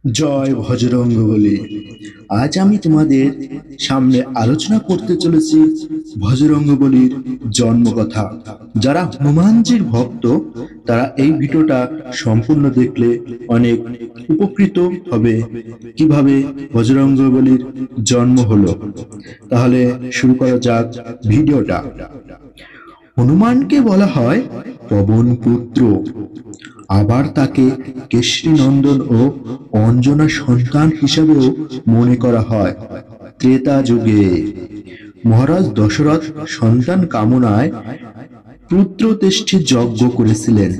জয় বজরঙ্গবলী। আজ আমি তোমাদের সামনে আলোচনা করতে চলেছি বজরঙ্গবলীর জন্মকথা। যারা হনুমানজির ভক্ত তারা এই ভিডিওটা সম্পূর্ণ দেখলে অনেক উপকৃত হবে কিভাবে বজরঙ্গবলীর জন্ম হলো। তাহলে শুরু করা যাক ভিডিওটা। হনুমানকে বলা হয় পবন পুত্র, আবার তাকে কেশরী নন্দন ও অঞ্জনা সন্তান হিসাবেও মনে করা হয়। ত্রেতা যুগে মহারাজ দশরথ সন্তান কামনায় পুত্রতেষ্টি যজ্ঞ করেছিলেন।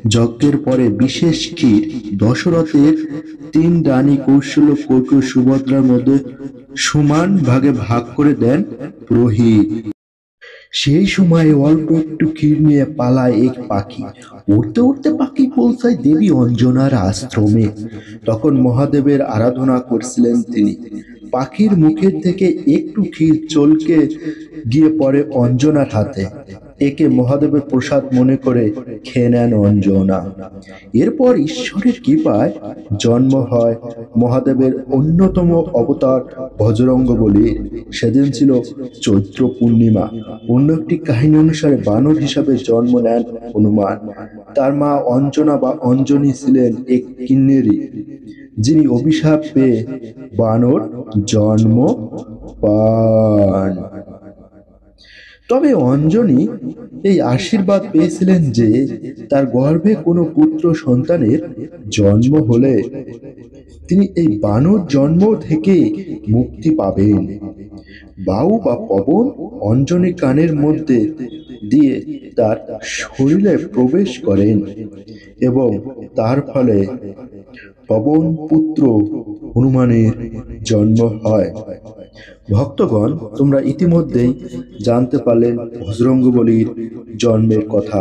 যজ্ঞের পরে বিশেষ ক্ষীর দশরথের তিন রানী কৌশল্য, কৌটু, সুভদ্রার মধ্যে সমান ভাগে ভাগ করে দেন পুরোহিত। সেই সময়ে অল্প একটু ক্ষীর নিয়ে পালায় এক পাখি। উড়তে উড়তে পাখি পৌঁছায় দেবী অঞ্জনার আশ্রমে। তখন মহাদেবের আরাধনা করছিলেন তিনি। পাখির মুখের থেকে একটু ক্ষীর চলকে গিয়ে পড়ে অঞ্জনার হাতে। একে মহাদেবের প্রসাদ মনে করে খেয়ে নেন অঞ্জনা। এরপর ঈশ্বরের কৃপায় জন্ম হয় মহাদেবের অন্যতম অবতার বজরঙ্গবলীর। সেদিন ছিল চৈত্র পূর্ণিমা। অন্য একটি কাহিনী অনুসারে বানর হিসাবে জন্ম নেন হনুমান। তার মা অঞ্জনা বা অঞ্জনী ছিলেন এক কিন্নরী, যিনি অভিশাপ পেয়ে বানর জন্ম পান। তবে অঞ্জনী এই আশীর্বাদ পেয়েছিলেন যে তার গর্ভে কোনো পুত্র সন্তানের জন্ম হলে তিনি এই বানর জন্ম থেকে মুক্তি পাবেন। বায়ু বা পবন অঞ্জনী কানের মধ্যে দিয়ে তার শরীরে প্রবেশ করেন এবং তার ফলে পবন পুত্র হনুমানের জন্ম হয়। ভক্তগণ, তোমরা ইতিমধ্যেই জানতে পারলেন বজরঙ্গবলীর জন্মের কথা।